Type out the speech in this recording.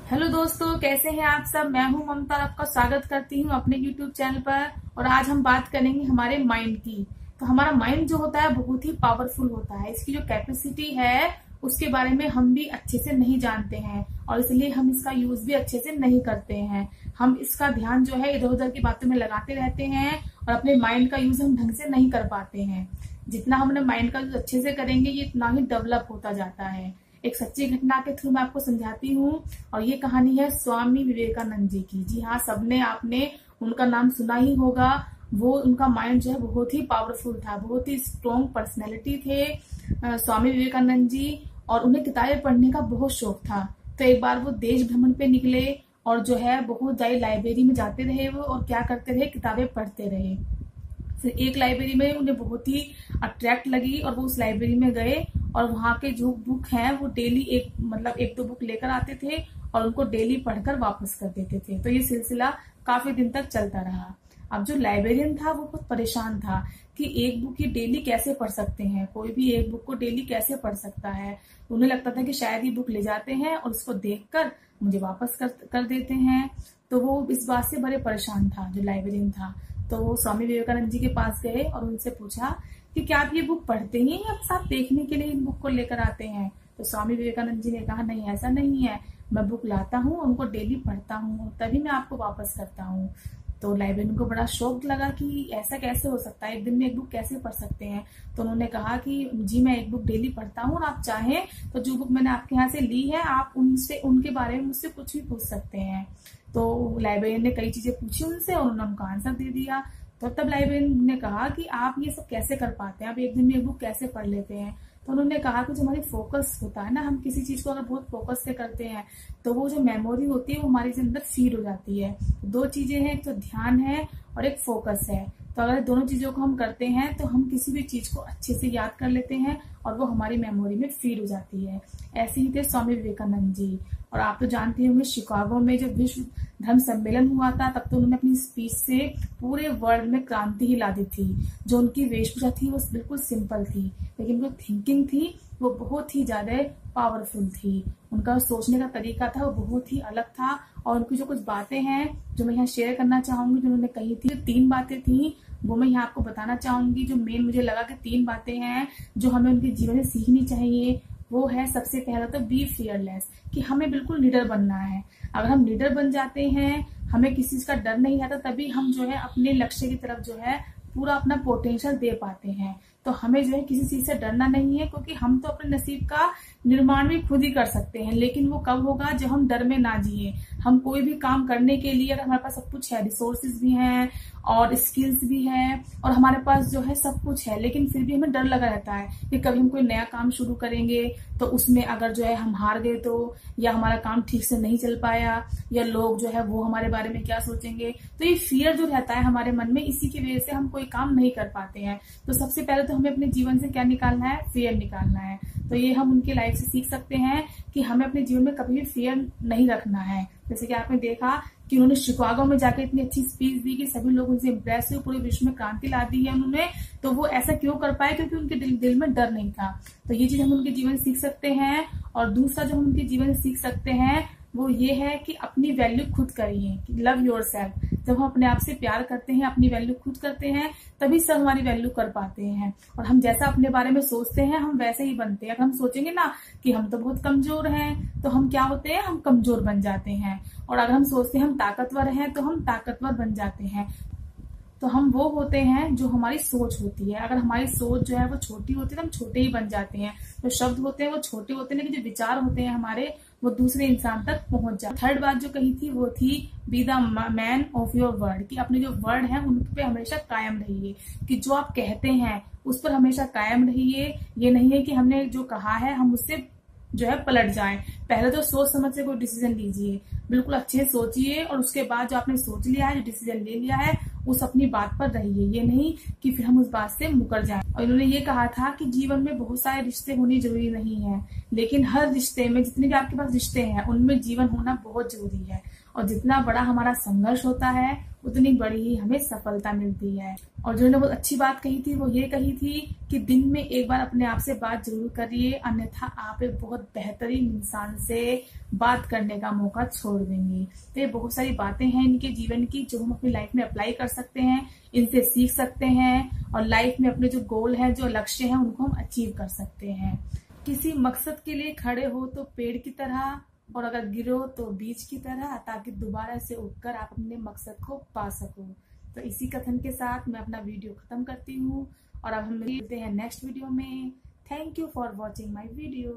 Hello दोस्तों, कैसे हैं आप सब। मैं हूं ममता, आपका स्वागत करती हूं अपने यूट्यूब चैनल पर। और आज हम बात करेंगे हमारे माइंड की। तो हमारा माइंड जो होता है बहुत ही पावरफुल होता है। इसकी जो कैपेसिटी है उसके बारे में हम भी अच्छे से नहीं जानते हैं और इसलिए हम इसका यूज भी अच्छे से नहीं करते हैं। हम इसका ध्यान जो है इधर उधर की बातों में लगाते रहते हैं और अपने माइंड का यूज हम ढंग से नहीं कर पाते हैं। जितना हम अपने माइंड का यूज अच्छे से करेंगे ये इतना ही डेवलप होता जाता है। एक सच्ची घटना के थ्रू मैं आपको समझाती हूँ और ये कहानी है स्वामी विवेकानंद जी की। जी हाँ, सबने आपने उनका नाम सुना ही होगा। वो उनका माइंड जो है बहुत ही पावरफुल था, बहुत ही स्ट्रॉन्ग पर्सनैलिटी थे स्वामी विवेकानंद जी। और उन्हें किताबें पढ़ने का बहुत शौक था। तो एक बार वो देश भ्रमण पे निकले और जो है बहुत सारी लाइब्रेरी में जाते रहे वो और क्या करते रहे, किताबें पढ़ते रहे। फिर एक लाइब्रेरी में उन्हें बहुत ही अट्रैक्ट लगी और वो उस लाइब्रेरी में गए और वहां के जो बुक हैं वो डेली एक दो बुक लेकर आते थे और उनको डेली पढ़कर वापस कर देते थे। तो ये सिलसिला काफी दिन तक चलता रहा। अब जो लाइब्रेरियन था वो बहुत परेशान था कि एक बुक ये डेली कैसे पढ़ सकते हैं, कोई भी एक बुक को डेली कैसे पढ़ सकता है। उन्हें लगता था कि शायद ये बुक ले जाते हैं और उसको देखकर मुझे वापस कर देते हैं। तो वो इस बात से बड़े परेशान था जो लाइब्रेरियन था। तो वो स्वामी विवेकानंद जी के पास गए और उनसे पूछा कि क्या आप ये बुक पढ़ते हैं या बस आप देखने के लिए इन बुक को लेकर आते हैं। तो स्वामी विवेकानंद जी ने कहा, नहीं ऐसा नहीं है, मैं बुक लाता हूँ, उनको डेली पढ़ता हूँ, तभी मैं आपको वापस करता हूँ। तो लाइब्रेरियन को बड़ा शौक लगा कि ऐसा कैसे हो सकता है, एक दिन में एक बुक कैसे पढ़ सकते हैं। तो उन्होंने कहा कि जी मैं एक बुक डेली पढ़ता हूँ और आप चाहें तो जो बुक मैंने आपके यहाँ से ली है आप उनसे उनके बारे में मुझसे कुछ भी पूछ सकते हैं। तो लाइब्रेरियन ने कई चीजें पूछी उनसे और उन्होंने उनका आंसर दे दिया। तो तब लाइब्रेरियन ने कहा कि आप ये सब कैसे कर पाते हैं, आप एक दिन में एक बुक कैसे पढ़ लेते हैं। तो उन्होंने कहा कि जो हमारी फोकस होता है ना, हम किसी चीज को अगर बहुत फोकस से करते हैं तो वो जो मेमोरी होती है वो हमारे अंदर फीड हो जाती है। तो दो चीजें हैं, एक तो ध्यान है और एक फोकस है। तो अगर दोनों चीजों को हम करते हैं तो हम किसी भी चीज को अच्छे से याद कर लेते हैं और वो हमारी मेमोरी में फीड हो जाती है। ऐसे ही थे स्वामी विवेकानंद जी। और आप तो जानते होंगे शिकागो में जब विश्व धर्म सम्मेलन हुआ था तब तो उन्होंने अपनी स्पीच से पूरे वर्ल्ड में क्रांति ही ला दी थी। जो उनकी वेशभूषा थी वो बिल्कुल सिंपल थी, लेकिन जो थिंकिंग थी वो बहुत ही ज्यादा पावरफुल थी। उनका सोचने का तरीका था वो बहुत ही अलग था। और उनकी जो कुछ बातें हैं जो मैं यहाँ शेयर करना चाहूंगी, जो उन्होंने कही थी, 3 बातें थी वो मैं यहाँ आपको बताना चाहूंगी। जो मेन मुझे लगा कि 3 बातें हैं जो हमें उनके जीवन में सीखनी चाहिए। वो है सबसे पहला तो बी फियरलेस, कि हमें बिल्कुल निडर बनना है। अगर हम निडर बन जाते हैं, हमें किसी चीज का डर नहीं रहता, तभी हम जो है अपने लक्ष्य की तरफ जो है पूरा अपना पोटेंशियल दे पाते हैं। तो हमें जो है किसी चीज से डरना नहीं है, क्योंकि हम तो अपने नसीब का निर्माण भी खुद ही कर सकते हैं। लेकिन वो कब होगा जब हम डर में ना जिए। हम कोई भी काम करने के लिए अगर हमारे पास सब कुछ है, रिसोर्सेज भी हैं और स्किल्स भी है और हमारे पास जो है सब कुछ है, लेकिन फिर भी हमें डर लगा रहता है कि कभी हम कोई नया काम शुरू करेंगे तो उसमें अगर जो है हम हार गए तो, या हमारा काम ठीक से नहीं चल पाया, या लोग जो है वो हमारे बारे में क्या सोचेंगे। तो ये फियर जो रहता है हमारे मन में, इसी की वजह से हम कोई काम नहीं कर पाते हैं। तो सबसे पहले तो हमें अपने जीवन से क्या निकालना है, फियर निकालना है। तो ये हम उनकी लाइफ से सीख सकते हैं कि हमें अपने जीवन में कभी भी फियर नहीं रखना है। जैसे कि आपने देखा कि उन्होंने शिकागो में जाकर इतनी अच्छी स्पीच दी कि सभी लोग उनसे इम्प्रेस हुए, पूरे विश्व में क्रांति ला दी है उन्होंने। तो वो ऐसा क्यों कर पाए, क्योंकि उनके दिल में डर नहीं था। तो ये चीज हम उनके जीवन से सीख सकते हैं। और दूसरा जो हम उनके जीवन से सीख सकते हैं वो ये है कि अपनी वैल्यू खुद करिए, लव योर सेल्फ। जब हम अपने आप से प्यार करते हैं, अपनी वैल्यू खुद करते हैं, तभी सब हमारी वैल्यू कर पाते हैं। और हम जैसा अपने बारे में सोचते हैं हम वैसे ही बनते हैं। अगर हम सोचेंगे ना कि हम तो बहुत कमजोर हैं तो हम क्या होते हैं, हम कमजोर बन जाते हैं। और अगर हम सोचते हैं हम ताकतवर हैं तो हम ताकतवर बन जाते हैं। तो हम वो होते हैं जो हमारी सोच होती है। अगर हमारी सोच जो है वो छोटी होती है तो हम छोटे ही बन जाते हैं। जो शब्द होते हैं वो छोटे होते हैं, लेकिन जो विचार होते हैं हमारे वो दूसरे इंसान तक पहुंच जाते हैं। 3rd बात जो कही थी वो थी be the man of your word, कि अपने जो वर्ड है उन पे हमेशा कायम रहिए। कि जो आप कहते हैं उस पर हमेशा कायम रहिए। ये नहीं है कि हमने जो कहा है हम उससे जो है पलट जाएं। पहले तो सोच समझ से कोई डिसीजन लीजिए, बिल्कुल अच्छे से सोचिए और उसके बाद जो आपने सोच लिया है, जो डिसीजन ले लिया है, उस अपनी बात पर रहिए। ये नहीं कि फिर हम उस बात से मुकर जाएं। और इन्होंने ये कहा था कि जीवन में बहुत सारे रिश्ते होने जरूरी नहीं है, लेकिन हर रिश्ते में, जितने भी आपके पास रिश्ते हैं उनमें जीवन होना बहुत जरूरी है। और जितना बड़ा हमारा संघर्ष होता है उतनी बड़ी ही हमें सफलता मिलती है। और जिन्होंने बहुत अच्छी बात कही थी वो ये कही थी कि कि दिन में एक बार अपने आप से बात जरूर करिए, अन्यथा आप एक बहुत बेहतरीन इंसान से बात करने का मौका छोड़ देंगे। तो ये बहुत सारी बातें हैं इनके जीवन की जो हम अपनी लाइफ में अप्लाई कर सकते हैं, इनसे सीख सकते हैं और लाइफ में अपने जो गोल है, जो लक्ष्य है, उनको हम अचीव कर सकते हैं। किसी मकसद के लिए खड़े हो तो पेड़ की तरह, और अगर गिरो तो बीज की तरह, ताकि दोबारा से उठकर आप अपने मकसद को पा सको। तो इसी कथन के साथ मैं अपना वीडियो खत्म करती हूँ और अब हम मिलते हैं नेक्स्ट वीडियो में। Thank you for watching my video.